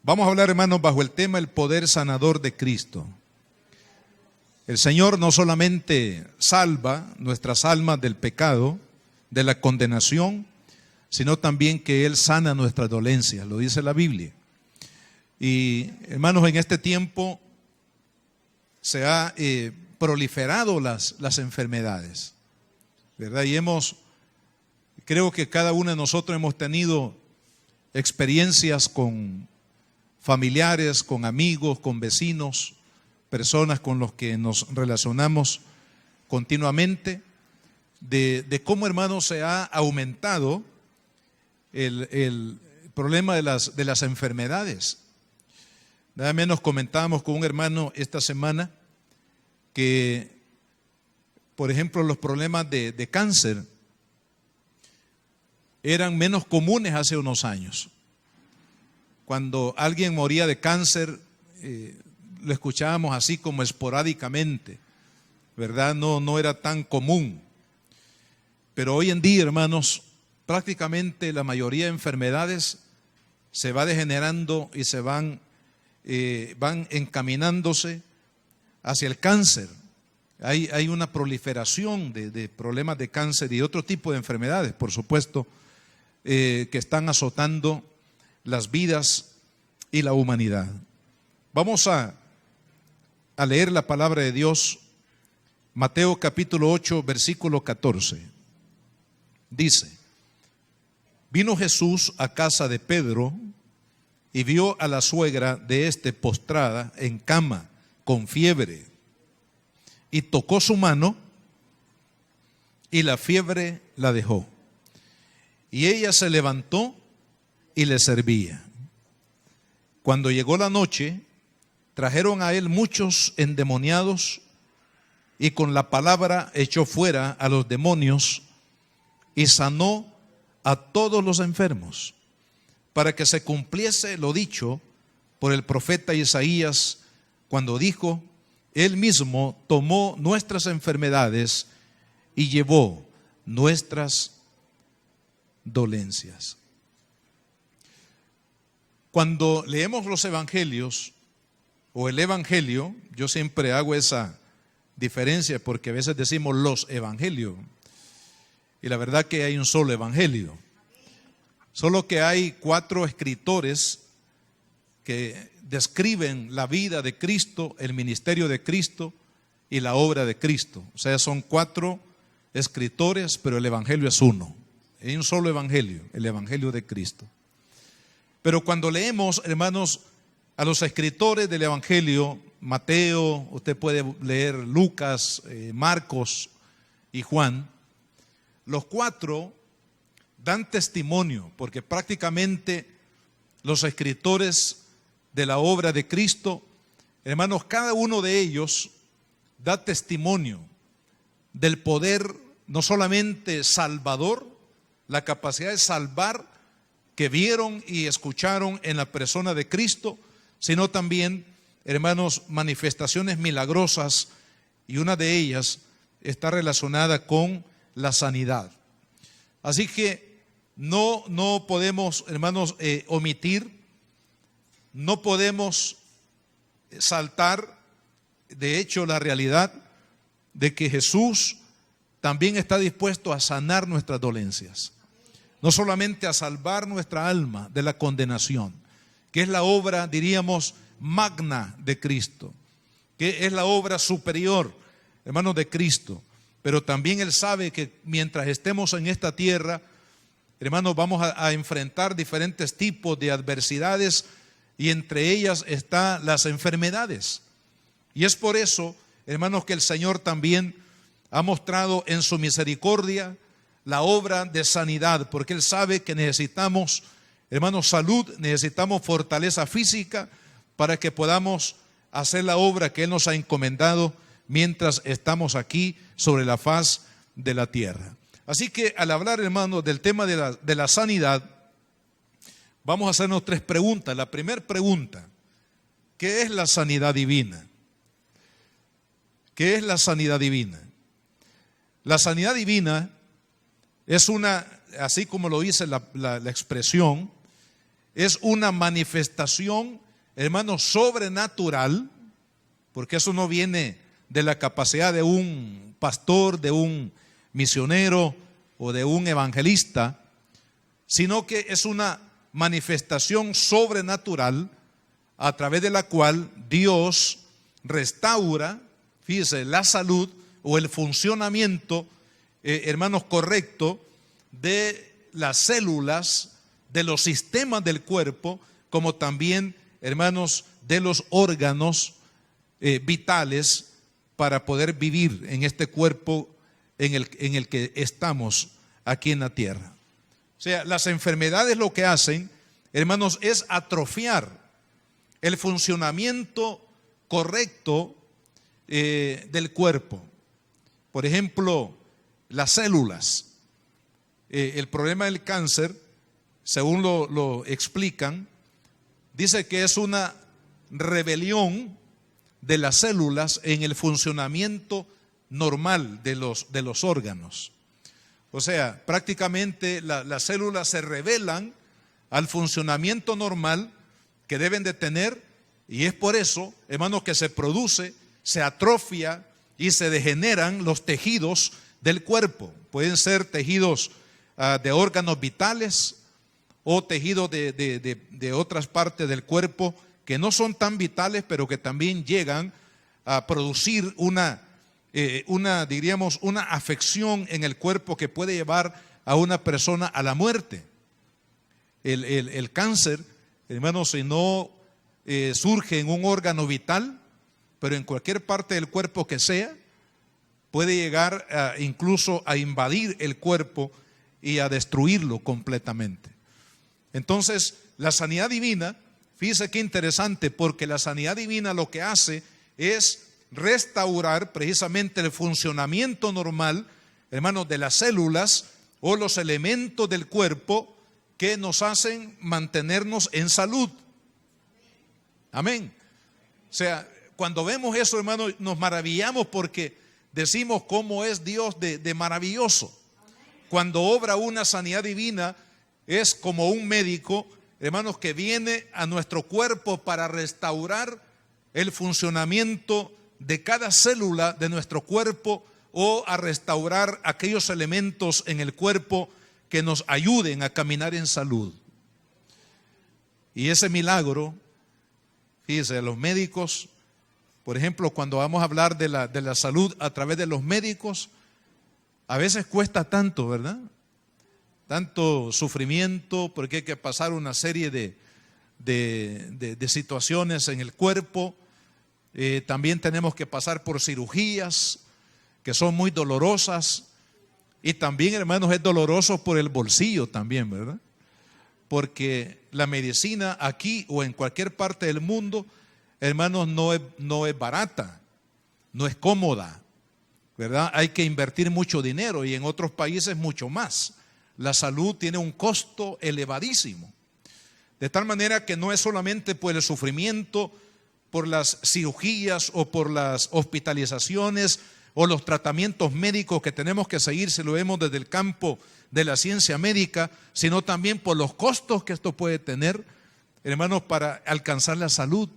Vamos a hablar, hermanos, bajo el tema el poder sanador de Cristo. El Señor no solamente salva nuestras almas del pecado, de la condenación, sino también que Él sana nuestras dolencias, lo dice la Biblia. Y hermanos, en este tiempo se ha proliferado las enfermedades, ¿verdad? Y creo que cada uno de nosotros hemos tenido experiencias con familiares, con amigos, con vecinos, personas con los que nos relacionamos continuamente, de cómo, hermanos, se ha aumentado el problema de las enfermedades. Nada menos comentábamos con un hermano esta semana que, por ejemplo, los problemas de cáncer eran menos comunes hace unos años. Cuando alguien moría de cáncer, lo escuchábamos así como esporádicamente, ¿verdad? No era tan común. Pero hoy en día, hermanos, prácticamente la mayoría de enfermedades se va degenerando y se van encaminándose hacia el cáncer. Hay una proliferación de problemas de cáncer y otro tipo de enfermedades, por supuesto, que están azotando las vidas y la humanidad. Vamos a leer la palabra de Dios, Mateo capítulo 8, versículo 14. Dice: vino Jesús a casa de Pedro y vio a la suegra de éste postrada en cama con fiebre, y tocó su mano y la fiebre la dejó. Y ella se levantó y le servía. Cuando llegó la noche, trajeron a él muchos endemoniados, y con la palabra echó fuera a los demonios y sanó a todos los enfermos, para que se cumpliese lo dicho por el profeta Isaías, cuando dijo: Él mismo tomó nuestras enfermedades y llevó nuestras dolencias. Cuando leemos los evangelios o el evangelio, yo siempre hago esa diferencia porque a veces decimos los evangelios y la verdad que hay un solo evangelio, solo que hay 4 escritores que describen la vida de Cristo, el ministerio de Cristo y la obra de Cristo. O sea, son 4 escritores, pero el evangelio es uno. Hay un solo evangelio, el evangelio de Cristo. Pero cuando leemos, hermanos, a los escritores del evangelio, Mateo, usted puede leer Lucas, Marcos y Juan, los 4 dan testimonio, porque prácticamente los escritores de la obra de Cristo, hermanos, cada uno de ellos da testimonio del poder no solamente salvador, la capacidad de salvar que vieron y escucharon en la persona de Cristo, sino también, hermanos, manifestaciones milagrosas, y una de ellas está relacionada con la sanidad. Así que no podemos, hermanos, omitir, no podemos saltar, de hecho, la realidad de que Jesús también está dispuesto a sanar nuestras dolencias. No solamente a salvar nuestra alma de la condenación, que es la obra, diríamos, magna de Cristo, que es la obra superior, hermanos, de Cristo. Pero también Él sabe que mientras estemos en esta tierra, hermanos, vamos a enfrentar diferentes tipos de adversidades, y entre ellas están las enfermedades. Y es por eso, hermanos, que el Señor también ha mostrado en su misericordia la obra de sanidad, porque Él sabe que necesitamos, hermanos, salud, necesitamos fortaleza física para que podamos hacer la obra que Él nos ha encomendado mientras estamos aquí sobre la faz de la tierra. Así que al hablar, hermanos, del tema de la sanidad, vamos a hacernos 3 preguntas. La primera pregunta: ¿qué es la sanidad divina? ¿Qué es la sanidad divina? La sanidad divina es una, así como lo dice la expresión, es una manifestación, hermano, sobrenatural, porque eso no viene de la capacidad de un pastor, de un misionero o de un evangelista, sino que es una manifestación sobrenatural a través de la cual Dios restaura, fíjese, la salud o el funcionamiento, hermanos, correcto de las células, de los sistemas del cuerpo, como también, hermanos, de los órganos vitales para poder vivir en este cuerpo en el que estamos aquí en la tierra. O sea, las enfermedades lo que hacen, hermanos, es atrofiar el funcionamiento correcto del cuerpo. Por ejemplo, las células. El problema del cáncer, según lo explican, dice que es una rebelión de las células en el funcionamiento normal de los órganos. O sea, prácticamente las células se rebelan al funcionamiento normal que deben de tener, y es por eso, hermanos, que se atrofia y se degeneran los tejidos del cuerpo. Pueden ser tejidos de órganos vitales o tejidos de otras partes del cuerpo que no son tan vitales, pero que también llegan a producir diríamos, una afección en el cuerpo que puede llevar a una persona a la muerte. El cáncer, hermanos, si no surge en un órgano vital, pero en cualquier parte del cuerpo que sea, puede llegar incluso a invadir el cuerpo y a destruirlo completamente. Entonces, la sanidad divina, fíjese qué interesante, porque la sanidad divina lo que hace es restaurar precisamente el funcionamiento normal, hermanos, de las células o los elementos del cuerpo que nos hacen mantenernos en salud. Amén. O sea, cuando vemos eso, hermanos, nos maravillamos porque decimos cómo es Dios de maravilloso. Cuando obra una sanidad divina, es como un médico, hermanos, que viene a nuestro cuerpo para restaurar el funcionamiento de cada célula de nuestro cuerpo o a restaurar aquellos elementos en el cuerpo que nos ayuden a caminar en salud. Y ese milagro, fíjese, los médicos, por ejemplo, cuando vamos a hablar de la salud a través de los médicos, a veces cuesta tanto, ¿verdad? Tanto sufrimiento, porque hay que pasar una serie de situaciones en el cuerpo. También tenemos que pasar por cirugías que son muy dolorosas, y también, hermanos, es doloroso por el bolsillo también, ¿verdad? Porque la medicina aquí o en cualquier parte del mundo, hermanos, no es barata, no es cómoda, ¿verdad? Hay que invertir mucho dinero, y en otros países mucho más. La salud tiene un costo elevadísimo, de tal manera que no es solamente por el sufrimiento, por las cirugías o por las hospitalizaciones o los tratamientos médicos que tenemos que seguir si lo vemos desde el campo de la ciencia médica, sino también por los costos que esto puede tener, hermanos, para alcanzar la salud.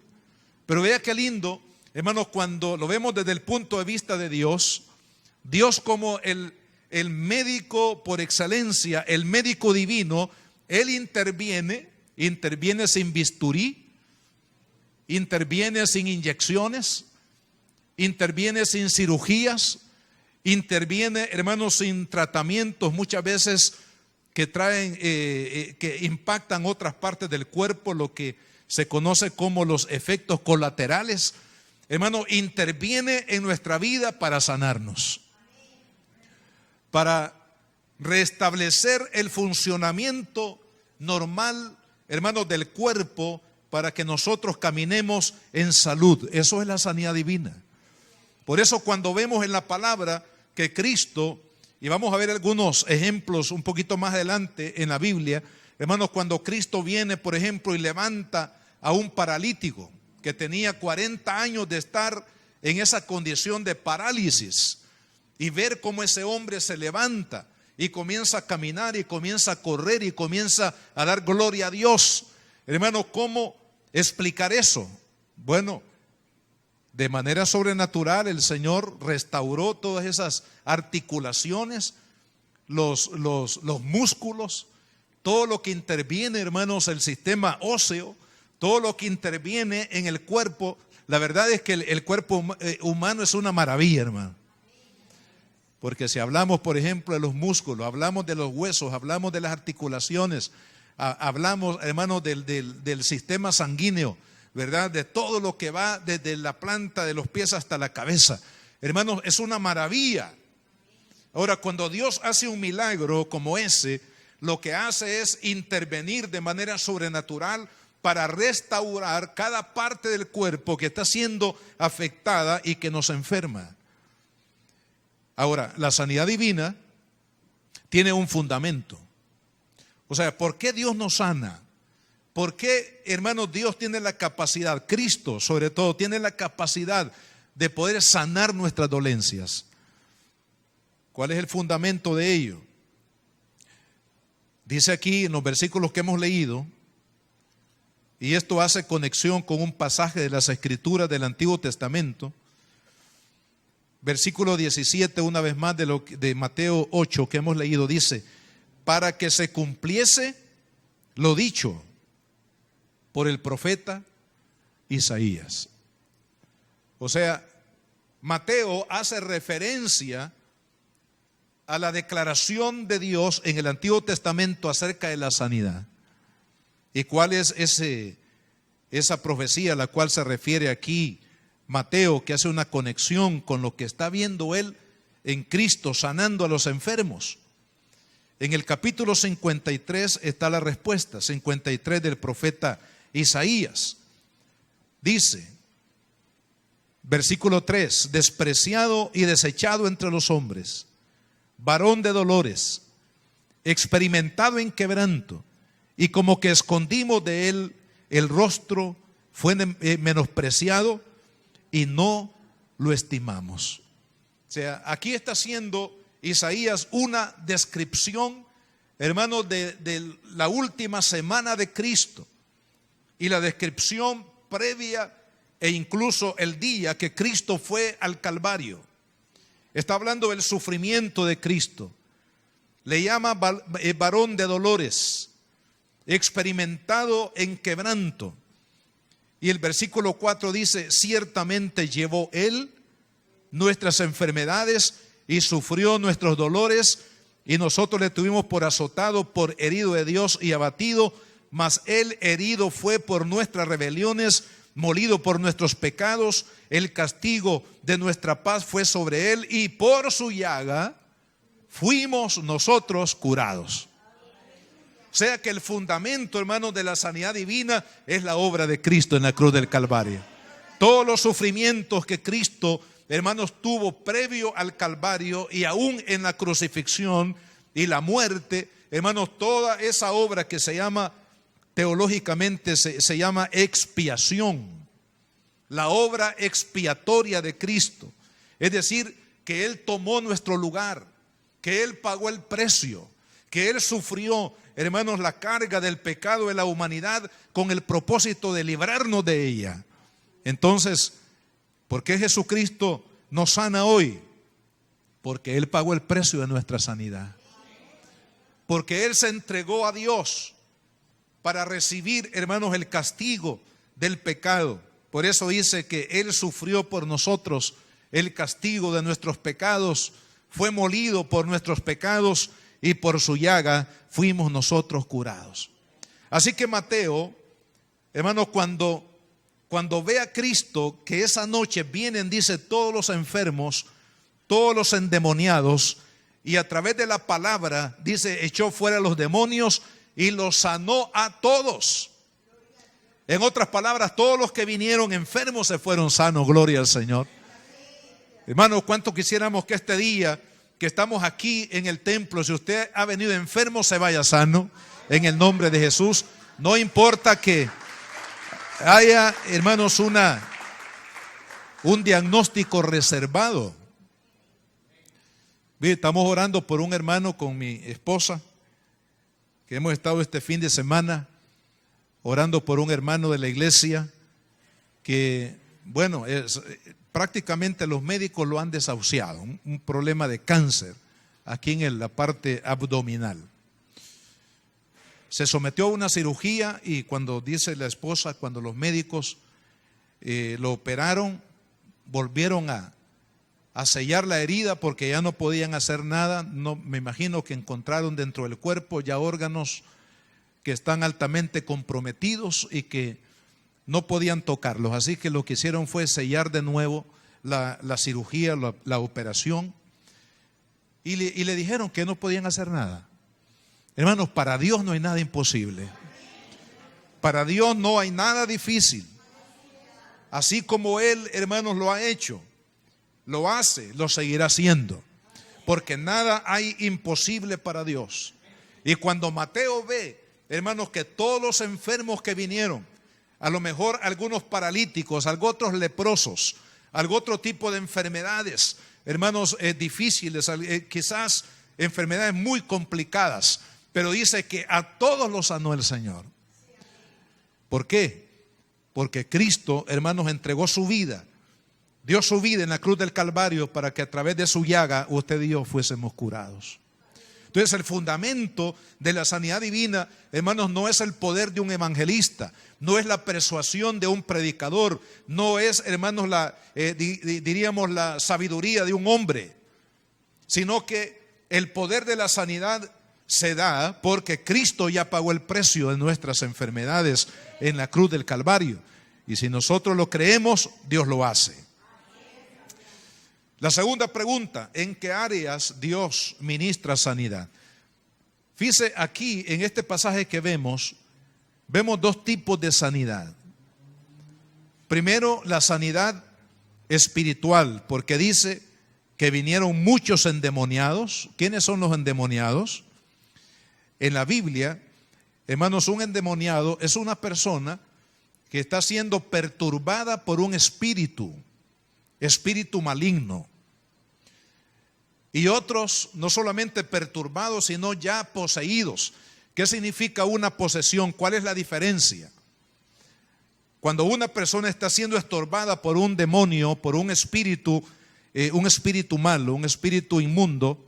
Pero vea qué lindo, hermanos, cuando lo vemos desde el punto de vista de Dios, Dios como el médico por excelencia, el médico divino, Él interviene sin bisturí, interviene sin inyecciones, interviene sin cirugías, interviene, hermanos, sin tratamientos muchas veces que traen, que impactan otras partes del cuerpo, lo que se conoce como los efectos colaterales. Hermano, interviene en nuestra vida para sanarnos, para restablecer el funcionamiento normal, hermanos, del cuerpo, para que nosotros caminemos en salud. Eso es la sanidad divina. Por eso cuando vemos en la palabra que Cristo, y vamos a ver algunos ejemplos un poquito más adelante en la Biblia, hermanos, cuando Cristo viene, por ejemplo, y levanta a un paralítico que tenía 40 años de estar en esa condición de parálisis, y ver cómo ese hombre se levanta y comienza a caminar y comienza a correr y comienza a dar gloria a Dios. Hermano, ¿cómo explicar eso? Bueno, de manera sobrenatural el Señor restauró todas esas articulaciones, los músculos, todo lo que interviene, hermanos, el sistema óseo, todo lo que interviene en el cuerpo. La verdad es que el cuerpo humano es una maravilla, hermano. Porque si hablamos, por ejemplo, de los músculos, hablamos de los huesos, hablamos de las articulaciones, hablamos, hermanos, del sistema sanguíneo, ¿verdad? De todo lo que va desde la planta de los pies hasta la cabeza. Hermanos, es una maravilla. Ahora, cuando Dios hace un milagro como ese, lo que hace es intervenir de manera sobrenatural para restaurar cada parte del cuerpo que está siendo afectada y que nos enferma. Ahora, la sanidad divina tiene un fundamento. O sea, ¿por qué Dios nos sana? ¿Por qué, hermanos, Dios tiene la capacidad, Cristo sobre todo, tiene la capacidad de poder sanar nuestras dolencias? ¿Cuál es el fundamento de ello? Dice aquí en los versículos que hemos leído, y esto hace conexión con un pasaje de las Escrituras del Antiguo Testamento. Versículo 17, una vez más, de Mateo 8 que hemos leído, dice: para que se cumpliese lo dicho por el profeta Isaías. O sea, Mateo hace referencia a la declaración de Dios en el Antiguo Testamento acerca de la sanidad. ¿Y cuál es esa profecía a la cual se refiere aquí Mateo, que hace una conexión con lo que está viendo él en Cristo sanando a los enfermos? En el capítulo 53 está la respuesta, 53 del profeta Isaías. Dice, versículo 3: despreciado y desechado entre los hombres, varón de dolores, experimentado en quebranto, y como que escondimos de él el rostro, fue menospreciado y no lo estimamos. O sea, aquí está haciendo Isaías una descripción, hermanos, de la última semana de Cristo y la descripción previa e incluso el día que Cristo fue al Calvario. Está hablando del sufrimiento de Cristo. Le llama varón de dolores, experimentado en quebranto. Y el versículo 4 dice: ciertamente llevó él nuestras enfermedades y sufrió nuestros dolores, y nosotros le tuvimos por azotado, por herido de Dios y abatido, mas él herido fue por nuestras rebeliones, molido por nuestros pecados, el castigo de nuestra paz fue sobre él, y por su llaga fuimos nosotros curados. O sea que el fundamento, hermanos, de la sanidad divina es la obra de Cristo en la cruz del Calvario. Todos los sufrimientos que Cristo, hermanos, tuvo previo al Calvario y aún en la crucifixión y la muerte, hermanos, toda esa obra que se llama, teológicamente se llama expiación, la obra expiatoria de Cristo. Es decir, que Él tomó nuestro lugar, que Él pagó el precio, que Él sufrió, hermanos, la carga del pecado de la humanidad con el propósito de librarnos de ella. Entonces, ¿por qué Jesucristo nos sana hoy? Porque Él pagó el precio de nuestra sanidad. Porque Él se entregó a Dios para recibir, hermanos, el castigo del pecado. Por eso dice que Él sufrió por nosotros el castigo de nuestros pecados, fue molido por nuestros pecados, y por su llaga fuimos nosotros curados. Así que Mateo, hermanos, cuando ve a Cristo, que esa noche vienen, dice, todos los enfermos, todos los endemoniados, y a través de la palabra, dice, echó fuera los demonios y los sanó a todos. En otras palabras, todos los que vinieron enfermos se fueron sanos, gloria al Señor. Hermanos, ¿cuánto quisiéramos que este día que estamos aquí en el templo, si usted ha venido enfermo, se vaya sano en el nombre de Jesús? No importa que haya, hermanos, un diagnóstico reservado. Bien, estamos orando por un hermano con mi esposa, que hemos estado este fin de semana orando por un hermano de la iglesia que, bueno, prácticamente los médicos lo han desahuciado, un problema de cáncer aquí en la parte abdominal. Se sometió a una cirugía y cuando dice la esposa, cuando los médicos lo operaron, volvieron a sellar la herida porque ya no podían hacer nada. No, me imagino que encontraron dentro del cuerpo ya órganos que están altamente comprometidos y que no podían tocarlos. Así que lo que hicieron fue sellar de nuevo la cirugía, la operación, y le dijeron que no podían hacer nada. Hermanos, para Dios no hay nada imposible. Para Dios no hay nada difícil. Así como Él, hermanos, lo ha hecho, lo hace, lo seguirá haciendo, porque nada hay imposible para Dios. Y cuando Mateo ve, hermanos, que todos los enfermos que vinieron, a lo mejor algunos paralíticos, algunos otros leprosos, algún otro tipo de enfermedades, hermanos, difíciles, quizás enfermedades muy complicadas, pero dice que a todos los sanó el Señor. ¿Por qué? Porque Cristo, hermanos, entregó su vida, dio su vida en la cruz del Calvario para que a través de su llaga usted y yo fuésemos curados. Entonces el fundamento de la sanidad divina, hermanos, no es el poder de un evangelista, no es la persuasión de un predicador, no es, hermanos, diríamos la sabiduría de un hombre, sino que el poder de la sanidad se da porque Cristo ya pagó el precio de nuestras enfermedades en la cruz del Calvario. Y si nosotros lo creemos, Dios lo hace. La segunda pregunta: ¿en qué áreas Dios ministra sanidad? Fíjese aquí en este pasaje que vemos dos tipos de sanidad. Primero, la sanidad espiritual, porque dice que vinieron muchos endemoniados. ¿Quiénes son los endemoniados? En la Biblia, hermanos, un endemoniado es una persona que está siendo perturbada por un espíritu maligno. Y otros no solamente perturbados, sino ya poseídos. ¿Qué significa una posesión? ¿Cuál es la diferencia? Cuando una persona está siendo estorbada por un demonio, por un espíritu malo, un espíritu inmundo,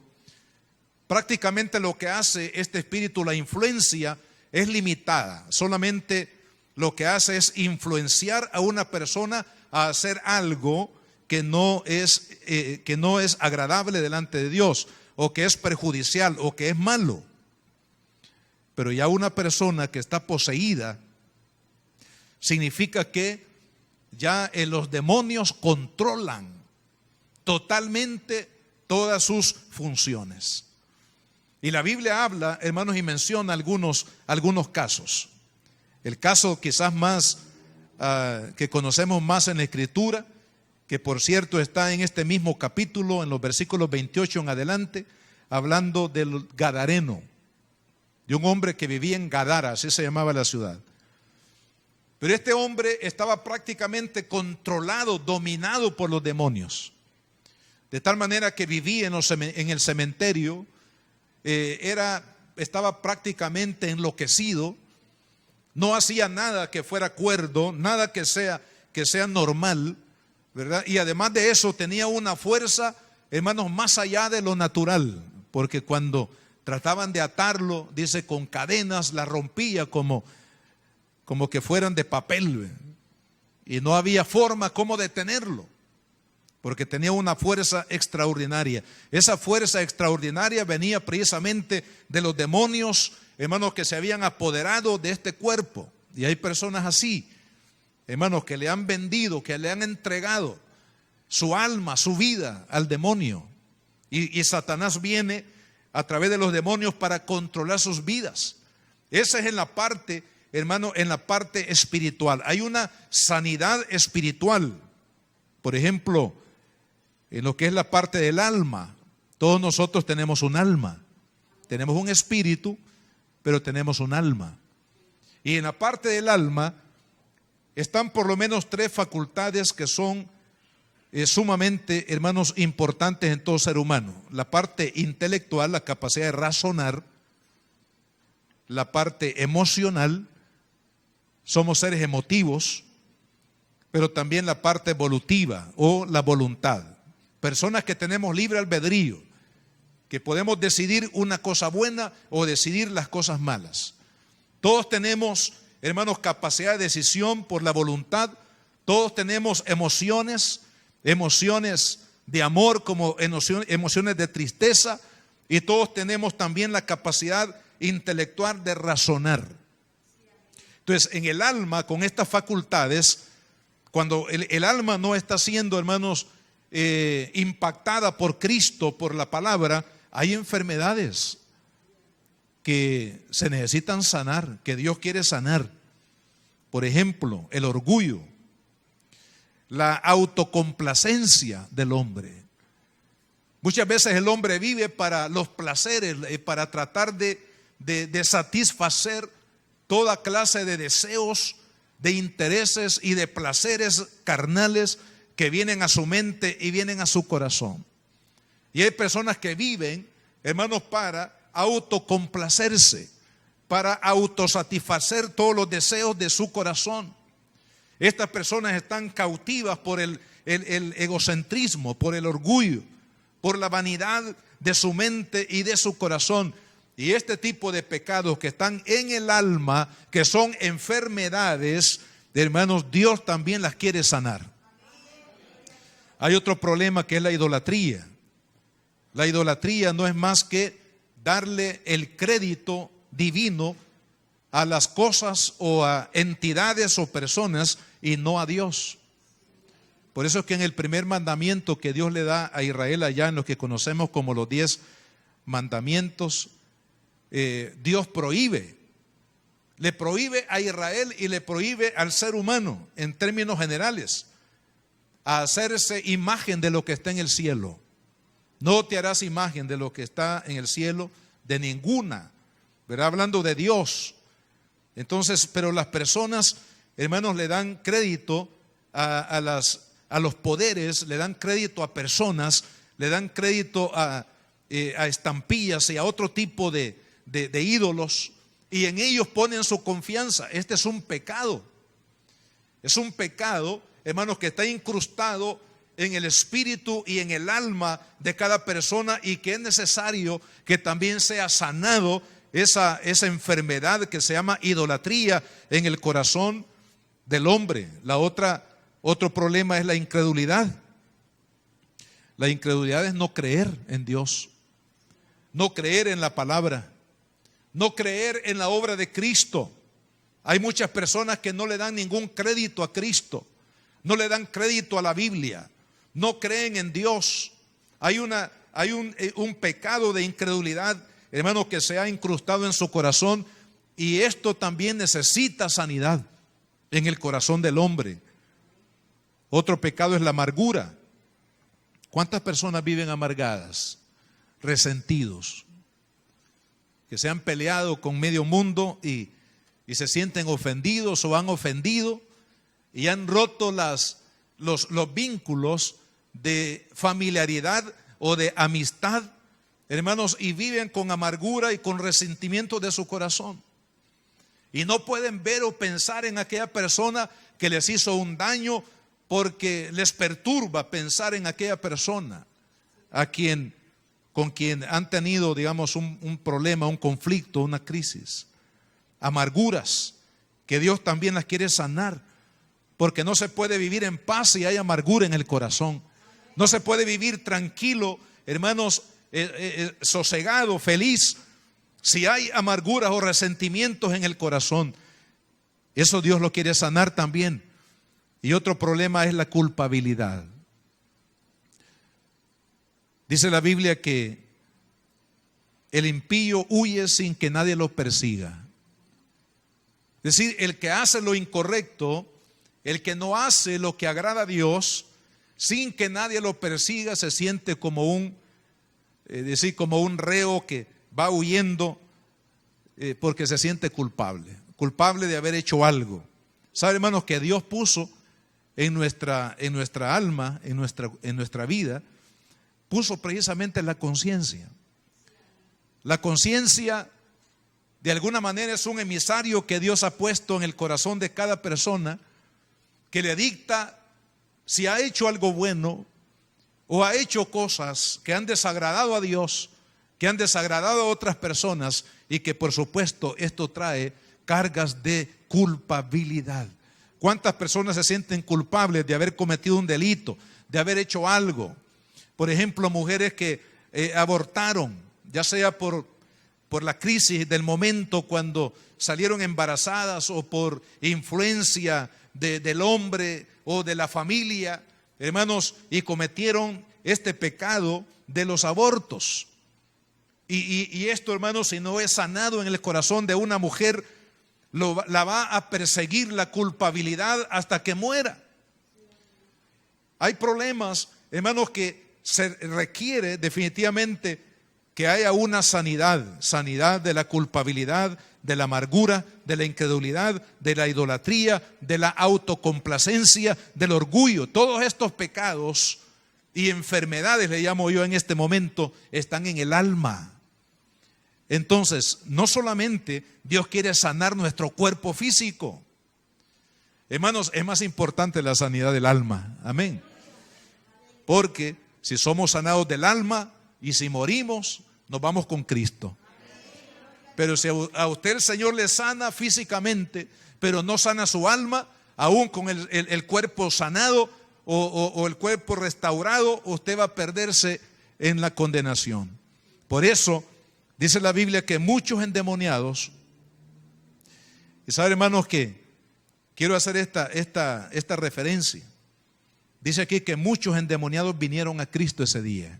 prácticamente lo que hace este espíritu, la influencia es limitada. Solamente lo que hace es influenciar a una persona a hacer algo que no es agradable delante de Dios, o que es perjudicial, o que es malo. Pero ya una persona que está poseída, significa que ya los demonios controlan totalmente todas sus funciones. Y la Biblia habla, hermanos, y menciona algunos casos. El caso quizás más que conocemos más en la Escritura, que por cierto está en este mismo capítulo, en los versículos 28 en adelante, hablando del Gadareno, de un hombre que vivía en Gadara, así se llamaba la ciudad. Pero este hombre estaba prácticamente controlado, dominado por los demonios, de tal manera que vivía en el cementerio, estaba prácticamente enloquecido, no hacía nada que fuera cuerdo, nada que sea normal, ¿verdad? Y además de eso tenía una fuerza, hermanos, más allá de lo natural, porque cuando trataban de atarlo, dice, con cadenas la rompía como que fueran de papel, y no había forma como detenerlo, porque tenía una fuerza extraordinaria. Esa fuerza extraordinaria venía precisamente de los demonios, hermanos, que se habían apoderado de este cuerpo. Y hay personas así, hermanos, que le han vendido, que le han entregado su alma, su vida al demonio. Y Satanás viene a través de los demonios para controlar sus vidas. Esa es en la parte, hermano, en la parte espiritual. Hay una sanidad espiritual. Por ejemplo, en lo que es la parte del alma. Todos nosotros tenemos un alma. Tenemos un espíritu, pero tenemos un alma. Y en la parte del alma están por lo menos 3 facultades que son sumamente, hermanos, importantes en todo ser humano. La parte intelectual, la capacidad de razonar, la parte emocional, somos seres emotivos, pero también la parte evolutiva o la voluntad. Personas que tenemos libre albedrío, que podemos decidir una cosa buena o decidir las cosas malas. Todos tenemos, hermanos, capacidad de decisión por la voluntad. Todos tenemos emociones de amor como emociones de tristeza, y todos tenemos también la capacidad intelectual de razonar. Entonces, en el alma, con estas facultades, cuando el alma no está siendo, hermanos, impactada por Cristo, por la palabra, hay enfermedades que se necesitan sanar, que Dios quiere sanar. Por ejemplo, el orgullo, la autocomplacencia del hombre. Muchas veces el hombre vive para los placeres, para tratar de satisfacer toda clase de deseos, de intereses y de placeres carnales que vienen a su mente y vienen a su corazón. Y hay personas que viven, hermanos, para autocomplacerse, para autosatisfacer todos los deseos de su corazón. Estas personas están cautivas por el egocentrismo, por el orgullo, por la vanidad de su mente y de su corazón. Y este tipo de pecados que están en el alma, que son enfermedades, hermanos, Dios también las quiere sanar. Hay otro problema que es la idolatría. La idolatría no es más que darle el crédito divino a las cosas o a entidades o personas y no a Dios. Por eso es que en el primer mandamiento que Dios le da a Israel, allá en lo que conocemos como los 10 mandamientos, Dios le prohíbe a Israel y le prohíbe al ser humano, en términos generales, a hacerse imagen de lo que está en el cielo. No te harás imagen de lo que está en el cielo, de ninguna, ¿verdad? Hablando de Dios. Entonces, pero las personas, hermanos, le dan crédito a los poderes, le dan crédito a personas, le dan crédito a estampillas y a otro tipo de ídolos, y en ellos ponen su confianza. Este es un pecado. Es un pecado, hermanos, que está incrustado en el espíritu y en el alma de cada persona, y que es necesario que también sea sanado esa enfermedad que se llama idolatría en el corazón del hombre. Otro problema es la incredulidad. La incredulidad es no creer en Dios, no creer en la palabra, no creer en la obra de Cristo. Hay muchas personas que no le dan ningún crédito a Cristo, no le dan crédito a la Biblia, no creen en Dios. Hay un pecado de incredulidad, hermano, que se ha incrustado en su corazón, y esto también necesita sanidad en el corazón del hombre. Otro pecado es la amargura. ¿Cuántas personas viven amargadas, resentidos, que se han peleado con medio mundo y se sienten ofendidos o han ofendido y han roto los vínculos de familiaridad o de amistad, hermanos, y viven con amargura y con resentimiento de su corazón? Y no pueden ver o pensar en aquella persona que les hizo un daño, porque les perturba pensar en aquella persona con quien han tenido, digamos, un problema, un conflicto, una crisis. Amarguras que Dios también las quiere sanar, porque no se puede vivir en paz si hay amargura en el corazón. No se puede vivir tranquilo, hermanos, sosegado, feliz, si hay amarguras o resentimientos en el corazón. Eso Dios lo quiere sanar también. Y otro problema es la culpabilidad. Dice la Biblia que el impío huye sin que nadie lo persiga. Es decir, el que hace lo incorrecto, el que no hace lo que agrada a Dios, sin que nadie lo persiga, se siente como como un reo que va huyendo porque se siente culpable de haber hecho algo. ¿Sabe, hermanos, que Dios puso en nuestra alma, en nuestra vida, puso precisamente la conciencia. La conciencia, de alguna manera, es un emisario que Dios ha puesto en el corazón de cada persona, que le dicta si ha hecho algo bueno o ha hecho cosas que han desagradado a Dios, que han desagradado a otras personas, y que por supuesto esto trae cargas de culpabilidad. ¿Cuántas personas se sienten culpables de haber cometido un delito, de haber hecho algo? Por ejemplo, mujeres que abortaron, ya sea por la crisis del momento cuando salieron embarazadas, o por influencia del hombre o de la familia, hermanos, y cometieron este pecado de los abortos. Y esto, hermanos, si no es sanado en el corazón de una mujer, la va a perseguir la culpabilidad hasta que muera. Hay problemas, hermanos, que se requiere definitivamente que haya una sanidad de la culpabilidad, de la amargura, de la incredulidad, de la idolatría, de la autocomplacencia, del orgullo. Todos estos pecados y enfermedades, le llamo yo en este momento, están en el alma. Entonces, no solamente Dios quiere sanar nuestro cuerpo físico, hermanos, es más importante la sanidad del alma. Amén. Porque si somos sanados del alma y si morimos, nos vamos con Cristo. Pero si a usted el Señor le sana físicamente, pero no sana su alma, aún con el cuerpo sanado o el cuerpo restaurado, usted va a perderse en la condenación. Por eso dice la Biblia que muchos endemoniados, y saben, hermanos, que quiero hacer esta referencia. Dice aquí que muchos endemoniados vinieron a Cristo ese día.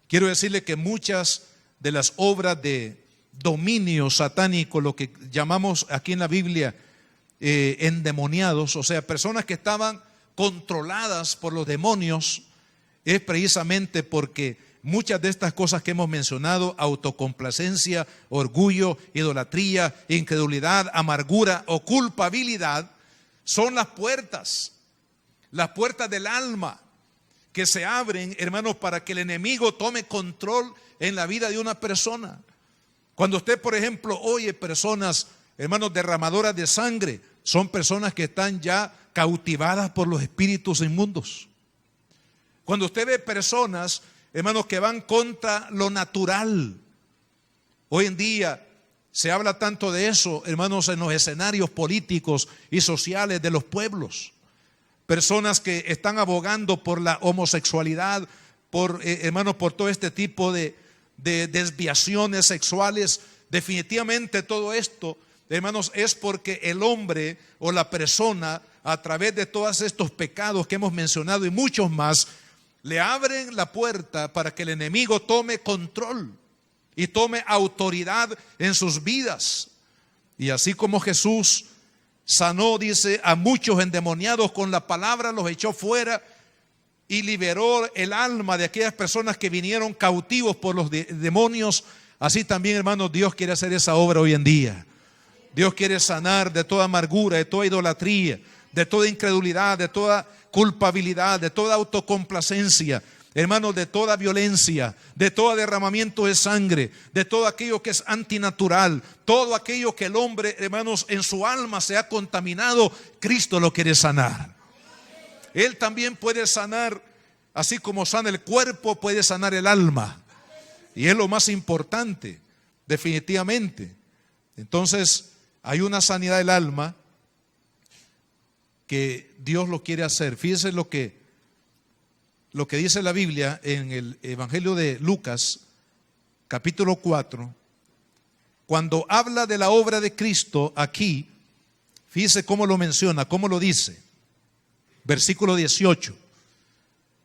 Quiero decirle que muchas de las obras de dominio satánico, lo que llamamos aquí en la Biblia endemoniados, o sea, personas que estaban controladas por los demonios, es precisamente porque muchas de estas cosas que hemos mencionado, autocomplacencia, orgullo, idolatría, incredulidad, amargura o culpabilidad, son las puertas del alma que se abren, hermanos, para que el enemigo tome control en la vida de una persona. Cuando usted, por ejemplo, oye personas, hermanos, derramadoras de sangre, son personas que están ya cautivadas por los espíritus inmundos. Cuando usted ve personas, hermanos, que van contra lo natural, hoy en día se habla tanto de eso, hermanos, en los escenarios políticos y sociales de los pueblos. Personas que están abogando por la homosexualidad, hermanos, por todo este tipo de desviaciones sexuales. Definitivamente todo esto, hermanos, es porque el hombre o la persona, a través de todos estos pecados que hemos mencionado y muchos más, le abren la puerta para que el enemigo tome control y tome autoridad en sus vidas. Y así como Jesús sanó, dice, a muchos endemoniados con la palabra, los echó fuera y liberó el alma de aquellas personas que vinieron cautivos por los demonios. Así también, hermanos, Dios quiere hacer esa obra hoy en día. Dios quiere sanar de toda amargura, de toda idolatría, de toda incredulidad, de toda culpabilidad, de toda autocomplacencia, hermanos, de toda violencia, de todo derramamiento de sangre, de todo aquello que es antinatural, todo aquello que el hombre, hermanos, en su alma se ha contaminado. Cristo lo quiere sanar. Él también puede sanar, así como sana el cuerpo, puede sanar el alma. Y es lo más importante, definitivamente. Entonces, hay una sanidad del alma que Dios lo quiere hacer. Fíjese lo que dice la Biblia en el Evangelio de Lucas, capítulo 4, cuando habla de la obra de Cristo aquí. Fíjese cómo lo menciona, cómo lo dice. Versículo 18,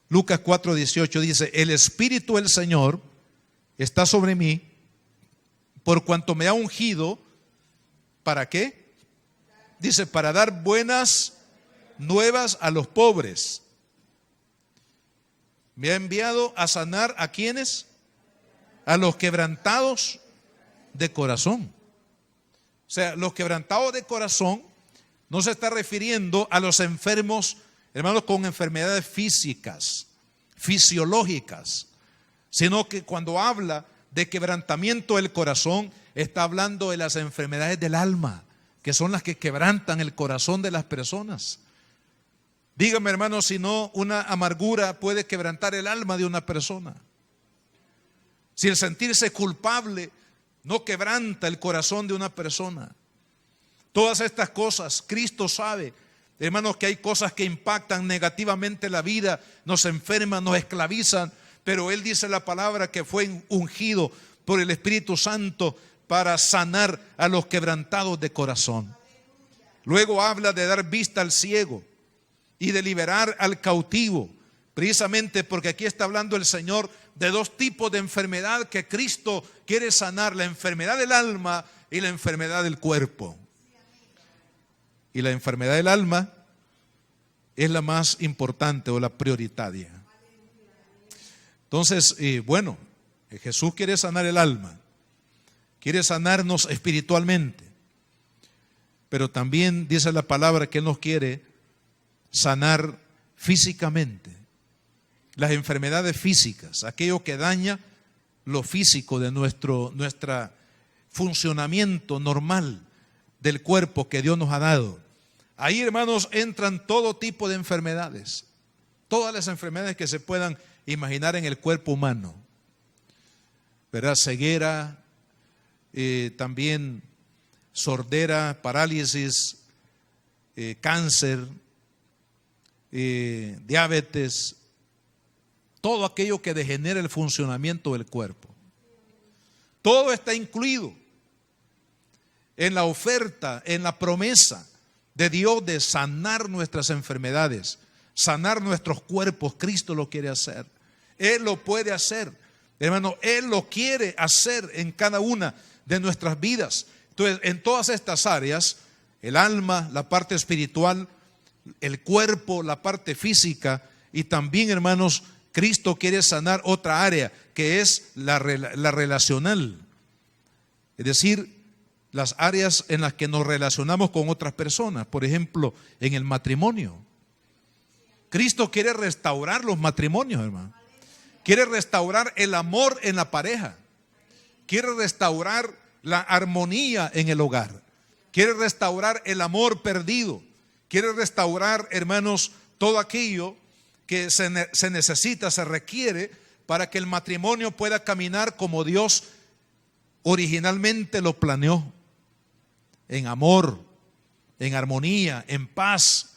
Lucas 4, 18 dice: el Espíritu del Señor está sobre mí, por cuanto me ha ungido. ¿Para qué? Dice: para dar buenas nuevas a los pobres. Me ha enviado a sanar ¿a quiénes? A los quebrantados de corazón. O sea, los quebrantados de corazón no se está refiriendo a los enfermos, hermanos, con enfermedades físicas, fisiológicas, sino que cuando habla de quebrantamiento del corazón, está hablando de las enfermedades del alma, que son las que quebrantan el corazón de las personas. Dígame, hermano, si no, una amargura puede quebrantar el alma de una persona. Si el sentirse culpable no quebranta el corazón de una persona. Todas estas cosas, Cristo sabe, hermanos, que hay cosas que impactan negativamente la vida, nos enferman, nos esclavizan, pero Él dice la palabra que fue ungido por el Espíritu Santo para sanar a los quebrantados de corazón. Luego habla de dar vista al ciego y de liberar al cautivo, precisamente porque aquí está hablando el Señor de dos tipos de enfermedad que Cristo quiere sanar: la enfermedad del alma y la enfermedad del cuerpo. Y la enfermedad del alma es la más importante o la prioritaria. Entonces, bueno, Jesús quiere sanar el alma, quiere sanarnos espiritualmente, pero también dice la palabra que Él nos quiere sanar físicamente. Las enfermedades físicas, aquello que daña lo físico de nuestro funcionamiento normal del cuerpo que Dios nos ha dado. Ahí, hermanos, entran todo tipo de enfermedades, todas las enfermedades que se puedan imaginar en el cuerpo humano, ¿verdad? Ceguera, también sordera, parálisis, cáncer, diabetes, todo aquello que degenera el funcionamiento del cuerpo. Todo está incluido en la oferta, en la promesa de Dios de sanar nuestras enfermedades, sanar nuestros cuerpos. Cristo lo quiere hacer. Él lo puede hacer, hermano. Él lo quiere hacer en cada una de nuestras vidas. Entonces, en todas estas áreas, el alma, la parte espiritual, el cuerpo, la parte física, y también, hermanos, Cristo quiere sanar otra área que es la relacional, es decir, las áreas en las que nos relacionamos con otras personas. Por ejemplo, en el matrimonio. Cristo quiere restaurar los matrimonios, hermano. Quiere restaurar el amor en la pareja. Quiere restaurar la armonía en el hogar. Quiere restaurar el amor perdido. Quiere restaurar, hermanos, todo aquello que se necesita, se requiere para que el matrimonio pueda caminar como Dios originalmente lo planeó, en amor, en armonía, en paz,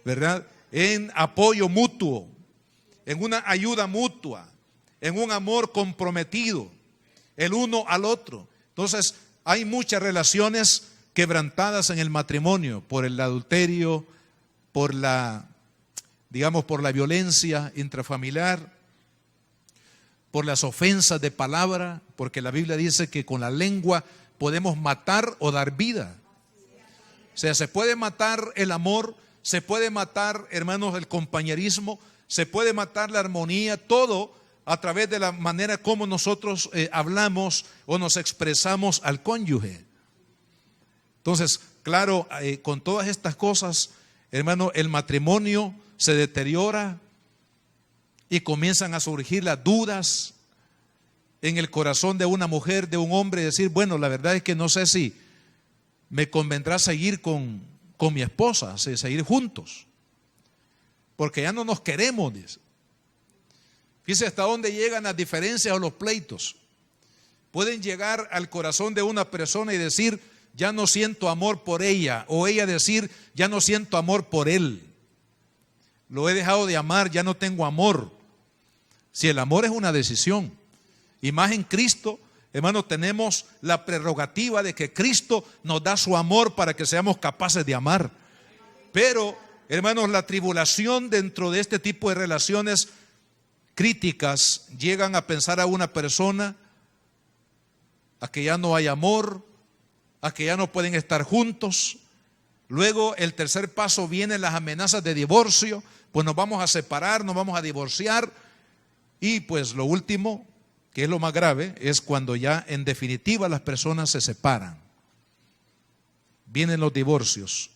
¿verdad? En apoyo mutuo, en una ayuda mutua, en un amor comprometido, el uno al otro. Entonces, hay muchas relaciones quebrantadas en el matrimonio por el adulterio, por la violencia intrafamiliar, por las ofensas de palabra, porque la Biblia dice que con la lengua podemos matar o dar vida. O sea, se puede matar el amor, se puede matar, hermanos, el compañerismo, se puede matar la armonía, todo a través de la manera como nosotros hablamos o nos expresamos al cónyuge. Entonces, claro, con todas estas cosas, hermano, el matrimonio se deteriora y comienzan a surgir las dudas en el corazón de una mujer, de un hombre, decir, bueno, la verdad es que no sé si me convendrá seguir con mi esposa, seguir juntos, porque ya no nos queremos, dice. Fíjese hasta dónde llegan las diferencias o los pleitos. Pueden llegar al corazón de una persona y decir, ya no siento amor por ella, o ella decir, ya no siento amor por él. Lo he dejado de amar, ya no tengo amor. Si el amor es una decisión, y más en Cristo, hermanos, tenemos la prerrogativa de que Cristo nos da su amor para que seamos capaces de amar. Pero, hermanos, la tribulación dentro de este tipo de relaciones críticas llegan a pensar a una persona a que ya no hay amor, a que ya no pueden estar juntos. Luego el tercer paso vienen las amenazas de divorcio, pues nos vamos a separar, nos vamos a divorciar. Y pues lo último, que es lo más grave, es cuando ya en definitiva las personas se separan. Vienen los divorcios.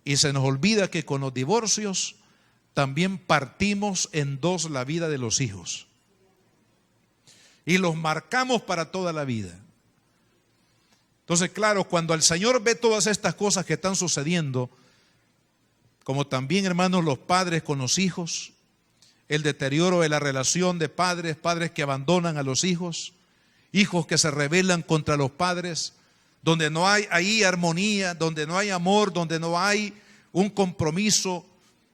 Y se nos olvida que con los divorcios también partimos en dos la vida de los hijos. Y los marcamos para toda la vida. Entonces, claro, cuando el Señor ve todas estas cosas que están sucediendo, como también, hermanos, los padres con los hijos, el deterioro de la relación de padres, padres que abandonan a los hijos, hijos que se rebelan contra los padres, donde no hay ahí armonía, donde no hay amor, donde no hay un compromiso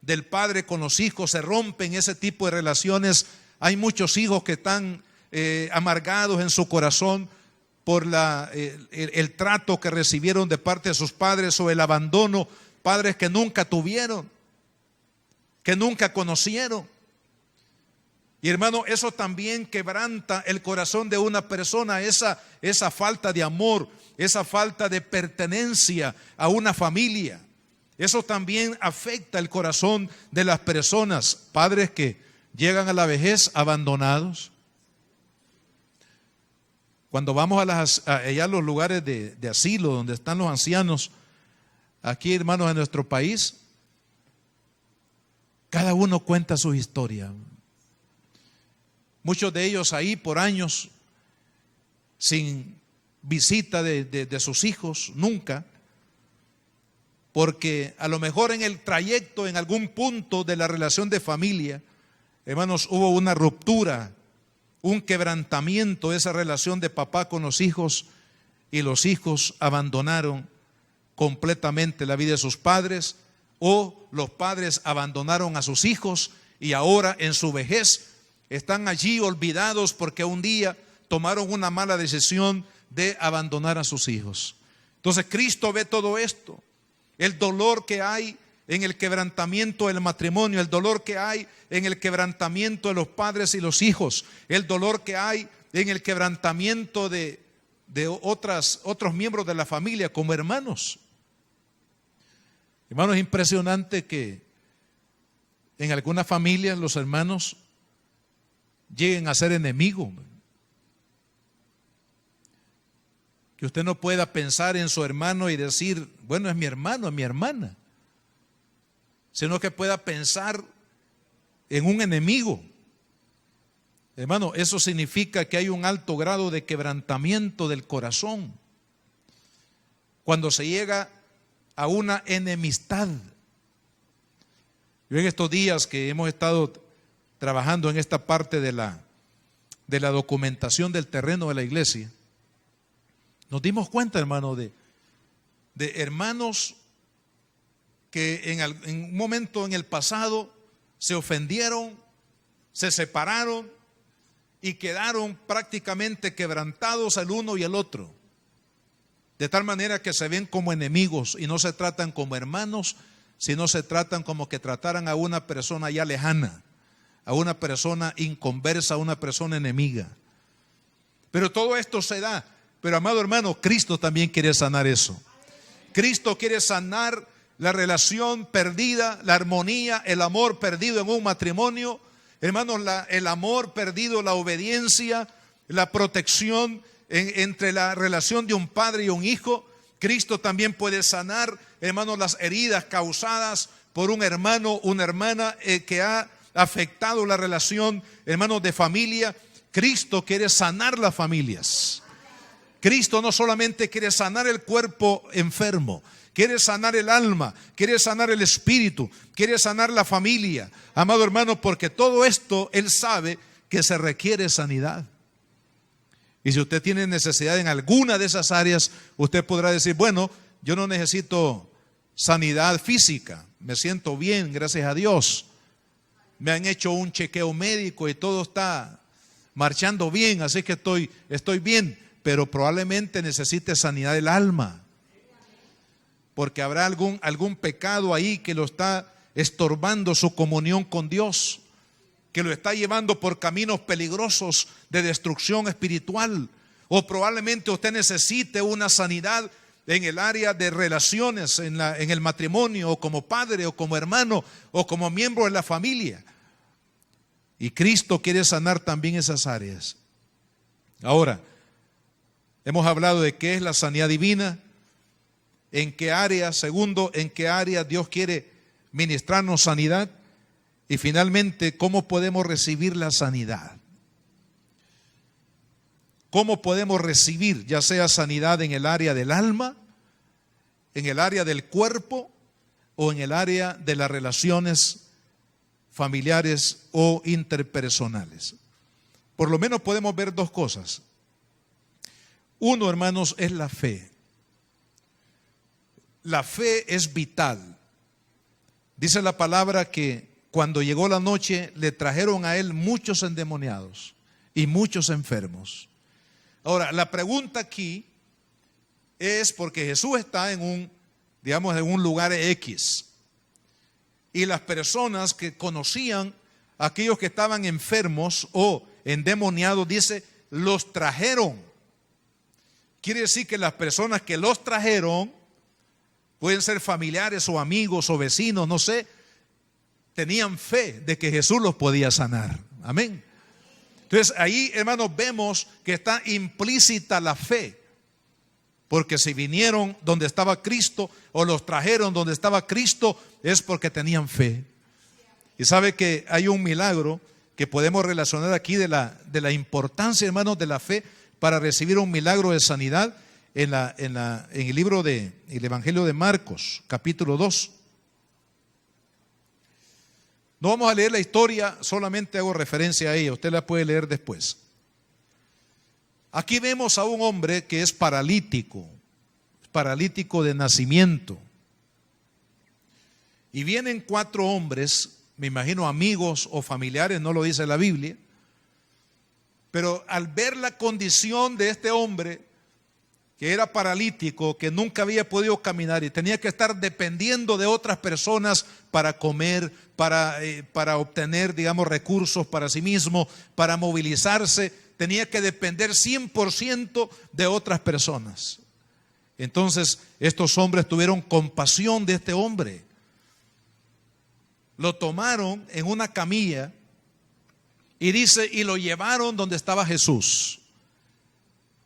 del padre con los hijos, se rompen ese tipo de relaciones. Hay muchos hijos que están amargados en su corazón por el trato que recibieron de parte de sus padres o el abandono, padres que nunca tuvieron, que nunca conocieron. Y hermano, eso también quebranta el corazón de una persona, esa falta de amor, esa falta de pertenencia a una familia. Eso también afecta el corazón de las personas, padres que llegan a la vejez abandonados. Cuando vamos allá a los lugares de asilo donde están los ancianos, aquí, hermanos, en nuestro país, cada uno cuenta su historia. Muchos de ellos ahí por años, sin visita de sus hijos, nunca, porque a lo mejor en el trayecto, en algún punto de la relación de familia, hermanos, hubo una ruptura, un quebrantamiento de esa relación de papá con los hijos, y los hijos abandonaron completamente la vida de sus padres, o los padres abandonaron a sus hijos y ahora en su vejez están allí olvidados porque un día tomaron una mala decisión de abandonar a sus hijos. Entonces Cristo ve todo esto, el dolor que hay en el quebrantamiento del matrimonio, el dolor que hay en el quebrantamiento de los padres y los hijos, el dolor que hay en el quebrantamiento de otros miembros de la familia como hermanos. Hermanos, es impresionante que en algunas familias los hermanos lleguen a ser enemigos. Que usted no pueda pensar en su hermano y decir, bueno, es mi hermano, es mi hermana, sino que pueda pensar en un enemigo. Hermano, eso significa que hay un alto grado de quebrantamiento del corazón cuando se llega a una enemistad. Yo en estos días que hemos estado trabajando en esta parte de la documentación del terreno de la iglesia, nos dimos cuenta, hermano, de hermanos que en un momento en el pasado se ofendieron, se separaron y quedaron prácticamente quebrantados el uno y el otro, de tal manera que se ven como enemigos y no se tratan como hermanos, sino se tratan como que trataran a una persona ya lejana, a una persona inconversa, a una persona enemiga. Pero todo esto se da. Pero amado hermano, Cristo también quiere sanar eso. Cristo quiere sanar la relación perdida, la armonía, el amor perdido en un matrimonio. Hermanos, el amor perdido, la obediencia, la protección entre la relación de un padre y un hijo. Cristo también puede sanar, hermanos, las heridas causadas por un hermano, una hermana que ha afectado la relación, hermanos, de familia. Cristo quiere sanar las familias. Cristo no solamente quiere sanar el cuerpo enfermo, quiere sanar el alma, quiere sanar el espíritu, quiere sanar la familia. Amado hermano, porque todo esto Él sabe que se requiere sanidad. Y si usted tiene necesidad en alguna de esas áreas, usted podrá decir, bueno, yo no necesito sanidad física, me siento bien, gracias a Dios. Me han hecho un chequeo médico y todo está marchando bien, así que estoy bien. Pero probablemente necesite sanidad del alma, porque habrá algún pecado ahí que lo está estorbando su comunión con Dios, que lo está llevando por caminos peligrosos de destrucción espiritual. O probablemente usted necesite una sanidad en el área de relaciones, en el matrimonio, o como padre, o como hermano, o como miembro de la familia. Y Cristo quiere sanar también esas áreas. Ahora, hemos hablado de qué es la sanidad divina, en qué área, segundo, en qué área Dios quiere ministrarnos sanidad, y finalmente, cómo podemos recibir la sanidad. ¿Cómo podemos recibir ya sea sanidad en el área del alma, en el área del cuerpo o en el área de las relaciones familiares o interpersonales? Por lo menos podemos ver dos cosas. Uno, hermanos, es la fe. La fe es vital. Dice la palabra que cuando llegó la noche le trajeron a él muchos endemoniados y muchos enfermos. Ahora, la pregunta aquí es porque Jesús está en un lugar X, y las personas que conocían a aquellos que estaban enfermos o endemoniados, dice, los trajeron. Quiere decir que las personas que los trajeron pueden ser familiares o amigos o vecinos, no sé, tenían fe de que Jesús los podía sanar. Amén. Entonces ahí, hermanos, vemos que está implícita la fe, porque si vinieron donde estaba Cristo o los trajeron donde estaba Cristo, es porque tenían fe. Y sabe que hay un milagro que podemos relacionar aquí de la importancia, hermanos, de la fe para recibir un milagro de sanidad en el libro del Evangelio de Marcos, capítulo 2. No vamos a leer la historia, solamente hago referencia a ella, usted la puede leer después. Aquí vemos a un hombre que es paralítico de nacimiento. Y vienen 4 hombres, me imagino amigos o familiares, no lo dice la Biblia, pero al ver la condición de este hombre, que era paralítico, que nunca había podido caminar y tenía que estar dependiendo de otras personas para comer, para obtener, digamos, recursos para sí mismo, para movilizarse, tenía que depender 100% de otras personas. Entonces, estos hombres tuvieron compasión de este hombre. Lo tomaron en una camilla y dice, y lo llevaron donde estaba Jesús.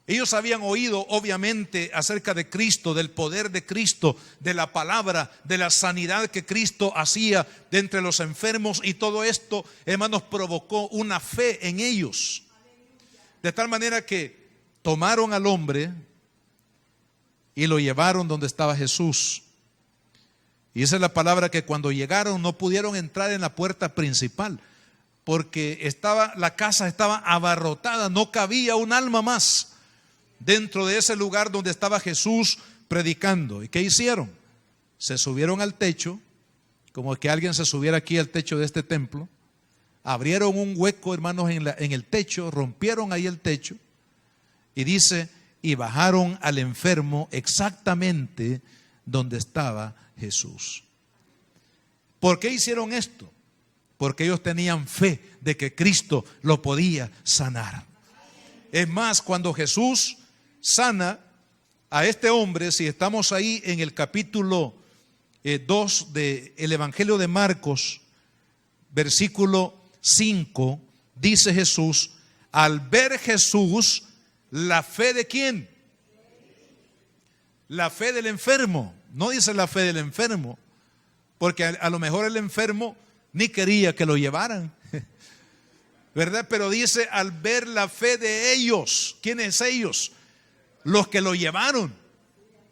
Ellos habían oído obviamente acerca de Cristo, del poder de Cristo, de la palabra, de la sanidad que Cristo hacía de entre los enfermos, y todo esto, hermanos, provocó una fe en ellos. De tal manera que tomaron al hombre y lo llevaron donde estaba Jesús. Y esa es la palabra, que cuando llegaron no pudieron entrar en la puerta principal, porque la casa estaba abarrotada, no cabía un alma más dentro de ese lugar donde estaba Jesús predicando. ¿Y qué hicieron? Se subieron al techo, como que alguien se subiera aquí al techo de este templo, abrieron un hueco, hermanos, en el techo, rompieron ahí el techo, y dice, y bajaron al enfermo exactamente donde estaba Jesús. ¿Por qué hicieron esto? Porque ellos tenían fe de que Cristo lo podía sanar. Es más, cuando Jesús sana a este hombre, si estamos ahí en el capítulo 2 del Evangelio de Marcos, versículo 5, dice Jesús, al ver Jesús la fe de ¿quién? La fe del enfermo. No dice la fe del enfermo, porque a lo mejor el enfermo ni quería que lo llevaran, ¿verdad? Pero dice al ver la fe de ellos. ¿Quiénes ellos? Los que lo llevaron.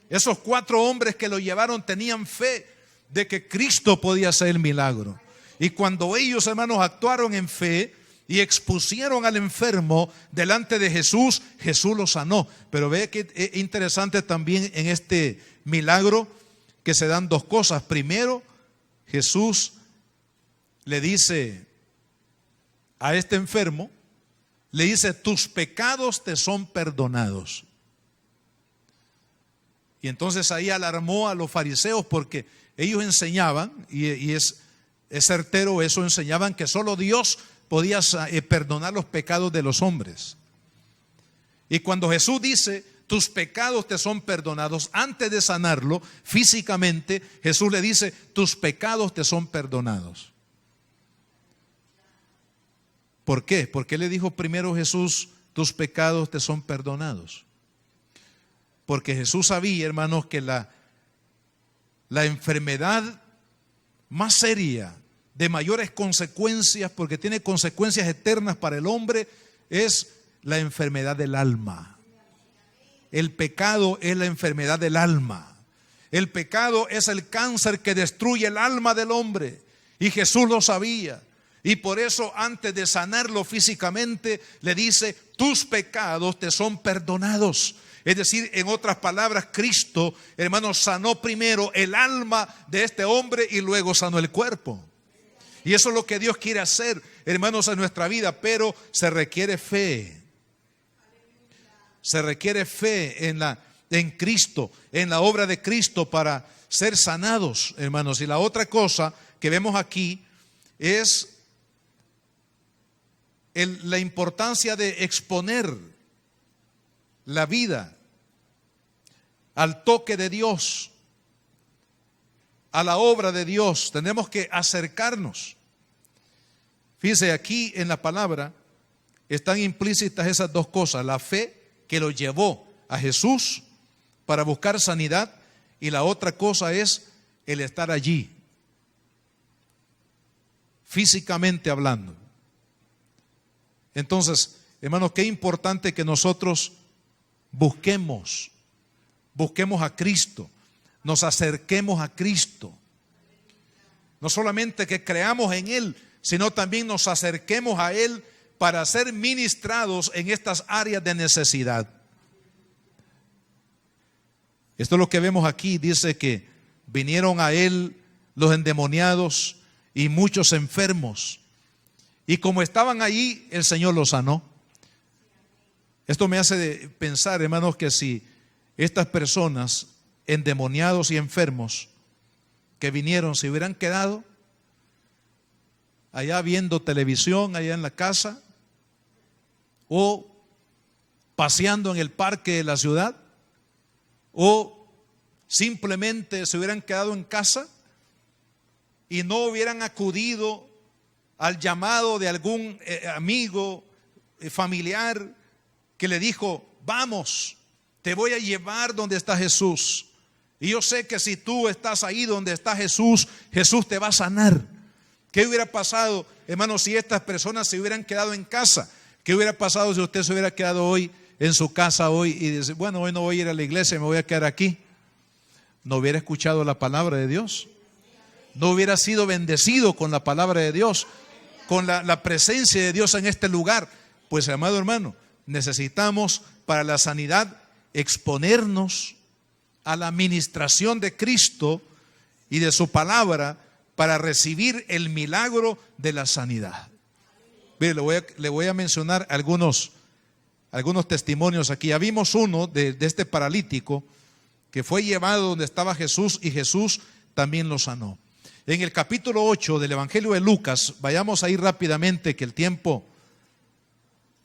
Esos 4 hombres que lo llevaron tenían fe de que Cristo podía hacer el milagro. Y cuando ellos, hermanos, actuaron en fe y expusieron al enfermo delante de Jesús, Jesús lo sanó. Pero ve que es interesante también en este milagro que se dan 2 cosas. Primero, Jesús le dice a este enfermo, le dice, tus pecados te son perdonados. Y entonces ahí alarmó a los fariseos, porque ellos enseñaban, y es certero eso, enseñaban que solo Dios podía perdonar los pecados de los hombres. Y cuando Jesús dice, tus pecados te son perdonados, antes de sanarlo físicamente, Jesús le dice, tus pecados te son perdonados. ¿Por qué? ¿Por qué le dijo primero Jesús, tus pecados te son perdonados? Porque Jesús sabía, hermanos, que la la enfermedad más seria, de mayores consecuencias, porque tiene consecuencias eternas para el hombre, es la enfermedad del alma. El pecado es la enfermedad del alma. El pecado es el cáncer que destruye el alma del hombre. Y Jesús lo sabía. Y por eso, antes de sanarlo físicamente, le dice: tus pecados te son perdonados. Es decir, en otras palabras, Cristo, hermanos, sanó primero el alma de este hombre y luego sanó el cuerpo. Y eso es lo que Dios quiere hacer, hermanos, en nuestra vida, pero se requiere fe. Se requiere fe en Cristo, en la obra de Cristo para ser sanados, hermanos. Y la otra cosa que vemos aquí es la importancia de exponer la vida al toque de Dios, a la obra de Dios. Tenemos que acercarnos. Fíjese, aquí en la palabra están implícitas esas dos cosas: la fe que lo llevó a Jesús para buscar sanidad, y la otra cosa es el estar allí, físicamente hablando. Entonces, hermanos, qué importante que nosotros busquemos a Cristo, nos acerquemos a Cristo. No solamente que creamos en Él, sino también nos acerquemos a Él para ser ministrados en estas áreas de necesidad. Esto es lo que vemos aquí. Dice que vinieron a Él los endemoniados y muchos enfermos, y como estaban allí, el Señor los sanó. Esto me hace pensar, hermanos, que si estas personas, endemoniados y enfermos, que vinieron, se hubieran quedado allá viendo televisión, allá en la casa, o paseando en el parque de la ciudad, o simplemente se hubieran quedado en casa y no hubieran acudido al llamado de algún amigo, familiar, que le dijo: vamos, te voy a llevar donde está Jesús. Y yo sé que si tú estás ahí donde está Jesús, Jesús te va a sanar. ¿Qué hubiera pasado, hermanos, si estas personas se hubieran quedado en casa? ¿Qué hubiera pasado si usted se hubiera quedado hoy en su casa hoy y dice: bueno, hoy no voy a ir a la iglesia, me voy a quedar aquí? ¿No hubiera escuchado la palabra de Dios? ¿No hubiera sido bendecido con la palabra de Dios, con la presencia de Dios en este lugar? Pues, amado hermano, necesitamos para la sanidad exponernos a la ministración de Cristo y de su palabra para recibir el milagro de la sanidad. Mire, le voy a mencionar algunos testimonios aquí. Ya vimos uno de este paralítico que fue llevado donde estaba Jesús, y Jesús también lo sanó. En el capítulo 8 del Evangelio de Lucas, vayamos ahí rápidamente, que el tiempo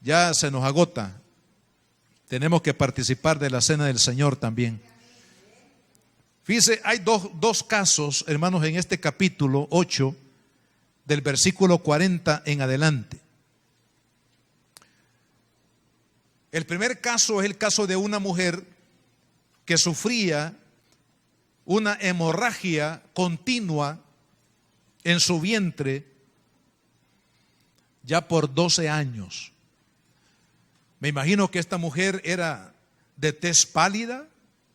ya se nos agota. Tenemos que participar de la cena del Señor también. Fíjese, hay dos casos, hermanos, en este capítulo 8, del versículo 40 en adelante. El primer caso es el caso de una mujer que sufría una hemorragia continua en su vientre ya por 12 años. Me imagino que esta mujer era de tez pálida,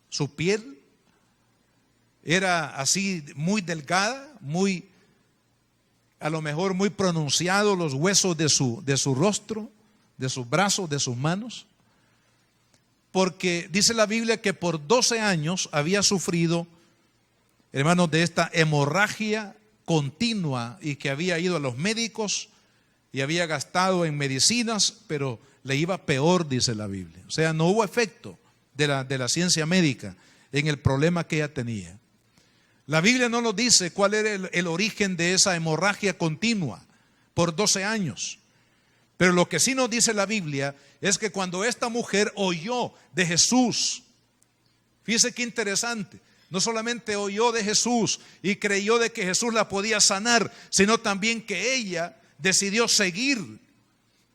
su piel era así muy delgada, a lo mejor muy pronunciado los huesos de su rostro, de sus brazos, de sus manos. Porque dice la Biblia que por 12 años había sufrido, hermanos, de esta hemorragia continua, y que había ido a los médicos y había gastado en medicinas, pero le iba peor, dice la Biblia. O sea, no hubo efecto de la ciencia médica en el problema que ella tenía. La Biblia no nos dice cuál era el origen de esa hemorragia continua por 12 años. Pero lo que sí nos dice la Biblia es que cuando esta mujer oyó de Jesús, fíjese qué interesante, no solamente oyó de Jesús y creyó de que Jesús la podía sanar, sino también que ella decidió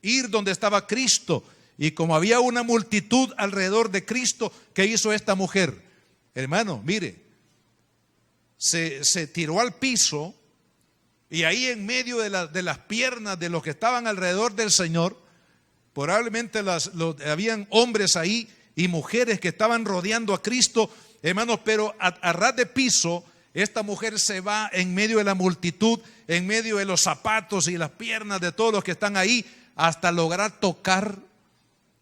ir donde estaba Cristo. Y como había una multitud alrededor de Cristo, ¿qué hizo esta mujer? Hermano, mire, se tiró al piso, y ahí en medio de las piernas de los que estaban alrededor del Señor, probablemente habían hombres ahí y mujeres que estaban rodeando a Cristo, hermanos, pero a ras de piso, esta mujer se va en medio de la multitud, en medio de los zapatos y las piernas de todos los que están ahí, hasta lograr tocar,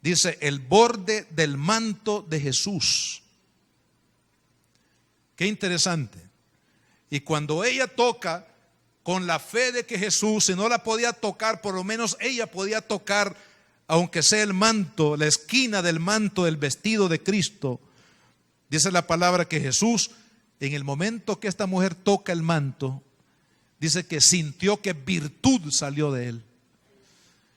dice, el borde del manto de Jesús. Qué interesante. Y cuando ella toca, con la fe de que Jesús, si no la podía tocar, por lo menos ella podía tocar, aunque sea el manto, la esquina del manto del vestido de Cristo. Dice la palabra que Jesús, en el momento que esta mujer toca el manto, dice que sintió que virtud salió de él.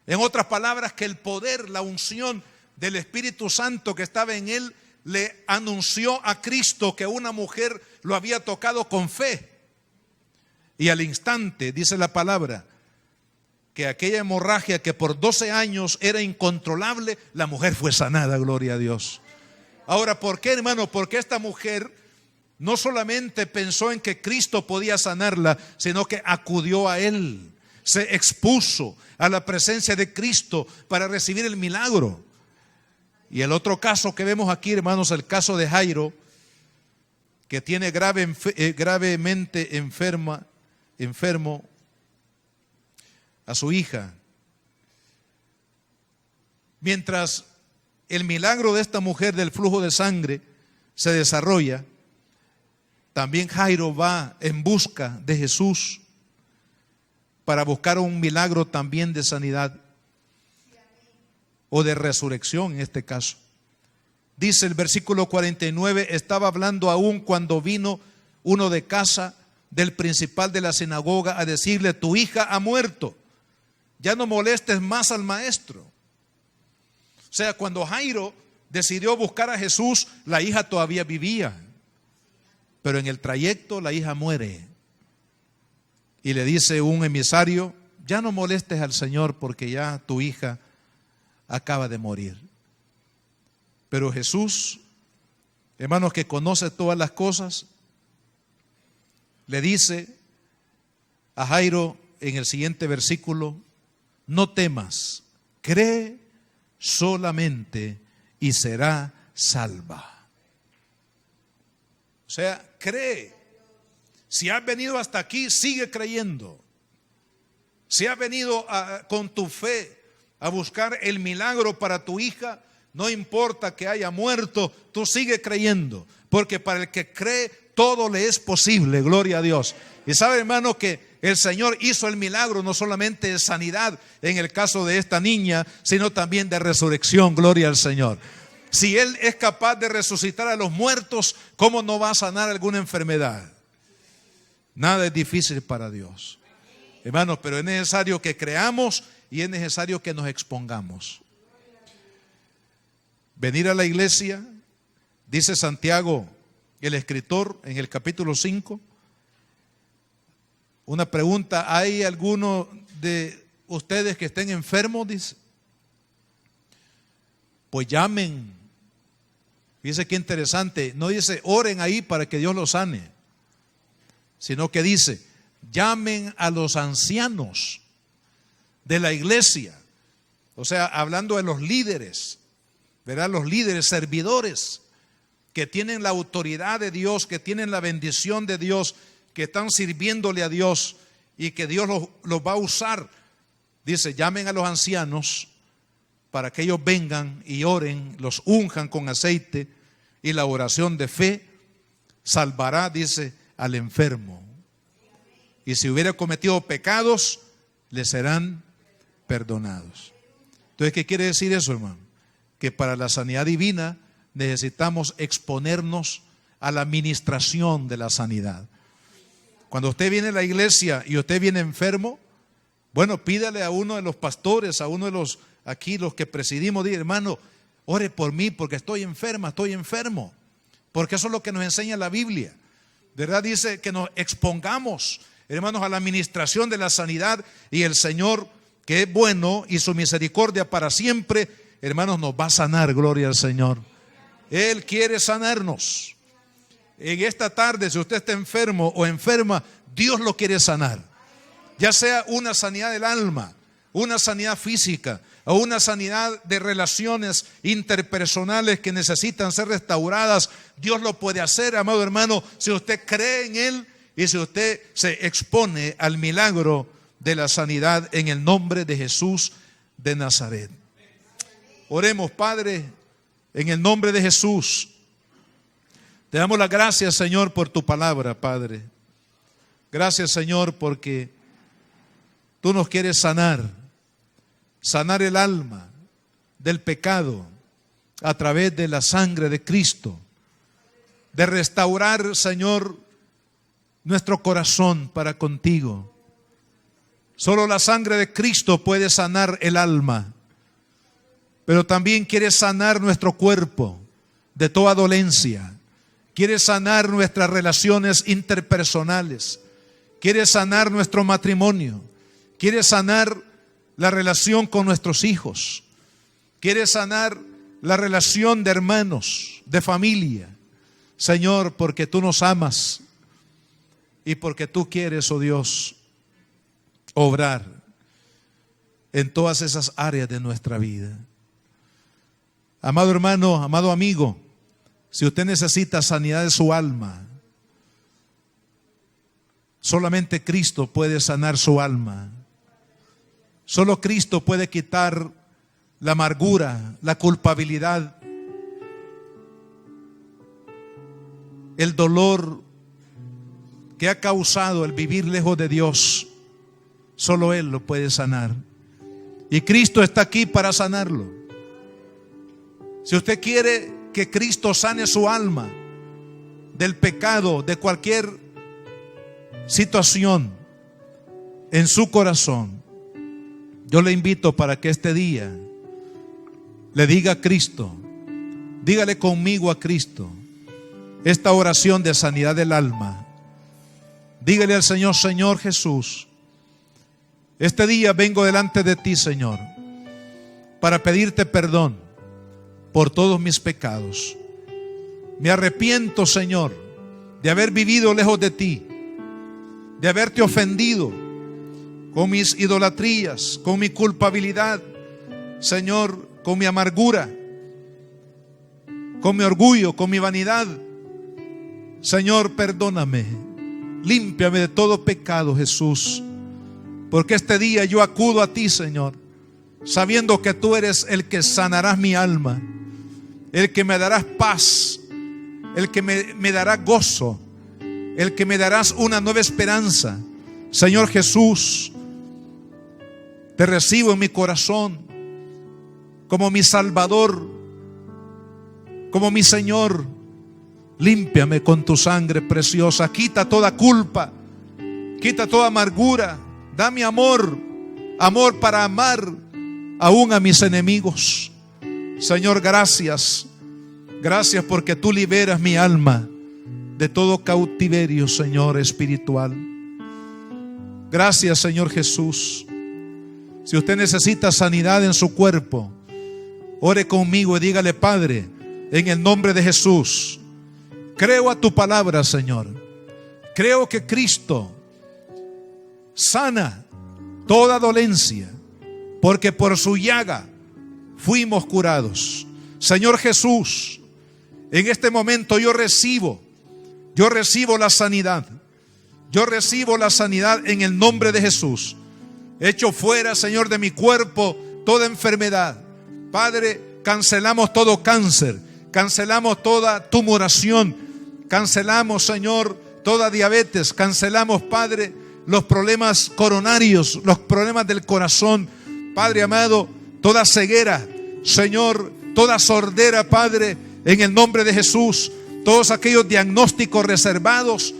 En otras palabras, que el poder, la unción del Espíritu Santo que estaba en él, le anunció a Cristo que una mujer lo había tocado con fe. Y al instante, dice la palabra, que aquella hemorragia que por 12 años era incontrolable, la mujer fue sanada, gloria a Dios. Ahora, ¿por qué, hermano? Porque esta mujer no solamente pensó en que Cristo podía sanarla, sino que acudió a Él, se expuso a la presencia de Cristo para recibir el milagro. Y el otro caso que vemos aquí, hermanos, el caso de Jairo, que tiene gravemente enfermo a su hija. Mientras el milagro de esta mujer del flujo de sangre se desarrolla, también Jairo va en busca de Jesús para buscar un milagro también de sanidad o de resurrección en este caso. Dice el versículo 49, estaba hablando aún cuando vino uno de casa del principal de la sinagoga a decirle, tu hija ha muerto, ya no molestes más al maestro. O sea, cuando Jairo decidió buscar a Jesús, la hija todavía vivía, pero en el trayecto la hija muere. Y le dice un emisario, ya no molestes al Señor porque ya tu hija acaba de morir. Pero Jesús, hermanos, que conoce todas las cosas, le dice a Jairo en el siguiente versículo, no temas, cree solamente y será salva. O sea, cree. Si has venido hasta aquí, sigue creyendo. Si has venido con tu fe a buscar el milagro para tu hija, no importa que haya muerto, tú sigue creyendo, porque para el que cree todo le es posible, gloria a Dios. Y sabe, hermano, que el Señor hizo el milagro no solamente de sanidad en el caso de esta niña, sino también de resurrección, gloria al Señor. Si Él es capaz de resucitar a los muertos, ¿cómo no va a sanar alguna enfermedad? Nada es difícil para Dios, hermanos, pero es necesario que creamos y es necesario que nos expongamos. Venir a la iglesia, dice Santiago, el escritor, en el capítulo 5, una pregunta, ¿hay alguno de ustedes que estén enfermos? Dice, pues llamen. Dice qué interesante, no dice oren ahí para que Dios los sane, sino que dice, llamen a los ancianos de la iglesia, o sea, hablando de los líderes, ¿verdad? Los líderes, servidores, que tienen la autoridad de Dios, que tienen la bendición de Dios, que están sirviéndole a Dios y que Dios los va a usar. Dice, llamen a los ancianos para que ellos vengan y oren, los unjan con aceite, y la oración de fe salvará, dice, al enfermo. Y si hubiera cometido pecados, le serán perdonados. Entonces, ¿qué quiere decir eso, hermano? Que para la sanidad divina necesitamos exponernos a la administración de la sanidad. Cuando usted viene a la iglesia y usted viene enfermo, bueno, pídale a uno de los pastores, a uno de los aquí, los que presidimos, diga, hermano, ore por mí porque estoy enferma, estoy enfermo. Porque eso es lo que nos enseña la Biblia, ¿verdad? Dice que nos expongamos, hermanos, a la administración de la sanidad, y el Señor, que es bueno y su misericordia para siempre, hermanos, nos va a sanar, gloria al Señor. Él quiere sanarnos. en esta tarde, si usted está enfermo o enferma, Dios lo quiere sanar. Ya sea una sanidad del alma, una sanidad física o una sanidad de relaciones interpersonales que necesitan ser restauradas, Dios lo puede hacer, amado hermano, si usted cree en Él y si usted se expone al milagro de la sanidad en el nombre de Jesús de Nazaret. Oremos, Padre, en el nombre de Jesús. Te damos las gracias, Señor, por tu palabra, Padre. Gracias, Señor, porque tú nos quieres sanar el alma del pecado a través de la sangre de Cristo, de restaurar, Señor, nuestro corazón para contigo. Solo la sangre de Cristo puede sanar el alma, pero también quiere sanar nuestro cuerpo de toda dolencia. Quiere sanar nuestras relaciones interpersonales. Quiere sanar nuestro matrimonio. Quiere sanar la relación con nuestros hijos. Quiere sanar la relación de hermanos, de familia. Señor, porque tú nos amas y porque tú quieres, oh Dios, obrar en todas esas áreas de nuestra vida. Amado hermano, amado amigo, si usted necesita sanidad de su alma, solamente Cristo puede sanar su alma. Solo Cristo puede quitar la amargura, la culpabilidad, el dolor que ha causado el vivir lejos de Dios. Solo Él lo puede sanar. Y Cristo está aquí para sanarlo. Si usted quiere que Cristo sane su alma del pecado, de cualquier situación en su corazón, yo le invito para que este día le diga a Cristo, dígale conmigo a Cristo esta oración de sanidad del alma. Dígale al Señor: Señor Jesús, este día vengo delante de ti, Señor, para pedirte perdón por todos mis pecados. Me arrepiento, Señor, de haber vivido lejos de ti, de haberte ofendido con mis idolatrías, con mi culpabilidad, Señor, con mi amargura, con mi orgullo, con mi vanidad. Señor, perdóname, límpiame de todo pecado, Jesús, porque este día yo acudo a ti, Señor, sabiendo que tú eres el que sanarás mi alma, el que me darás paz, el que me dará gozo, el que me darás una nueva esperanza. Señor Jesús, te recibo en mi corazón como mi Salvador, como mi Señor. Límpiame con tu sangre preciosa, quita toda culpa, quita toda amargura, dame amor, amor para amar aún a mis enemigos. Señor, gracias, gracias porque tú liberas mi alma de todo cautiverio, Señor, espiritual. Gracias, Señor Jesús. Si usted necesita sanidad en su cuerpo, ore conmigo y dígale: Padre, en el nombre de Jesús, creo a tu palabra, Señor. Creo que Cristo sana toda dolencia, porque por su llaga fuimos curados. Señor Jesús, en este momento yo recibo la sanidad. Yo recibo la sanidad en el nombre de Jesús. Echo fuera, Señor, de mi cuerpo toda enfermedad. Padre, cancelamos todo cáncer, cancelamos toda tumoración, cancelamos, Señor, toda diabetes, cancelamos, Padre, los problemas coronarios, los problemas del corazón, Padre amado, toda ceguera, Señor, toda sordera, Padre, en el nombre de Jesús, todos aquellos diagnósticos reservados,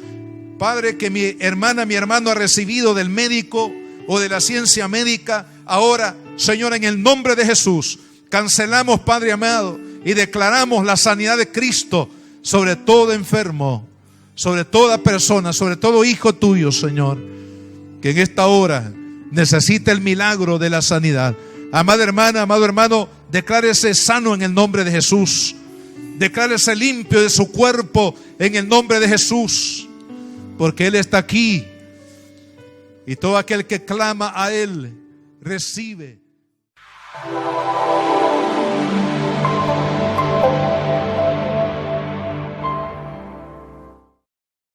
Padre, que mi hermana, mi hermano ha recibido del médico o de la ciencia médica, ahora, Señor, en el nombre de Jesús, cancelamos, Padre amado, y declaramos la sanidad de Cristo sobre todo enfermo, sobre toda persona, sobre todo hijo tuyo, Señor, que en esta hora necesita el milagro de la sanidad. Amada hermana, amado hermano, declárese sano en el nombre de Jesús. Declárese limpio de su cuerpo en el nombre de Jesús, porque Él está aquí. Y todo aquel que clama a Él recibe.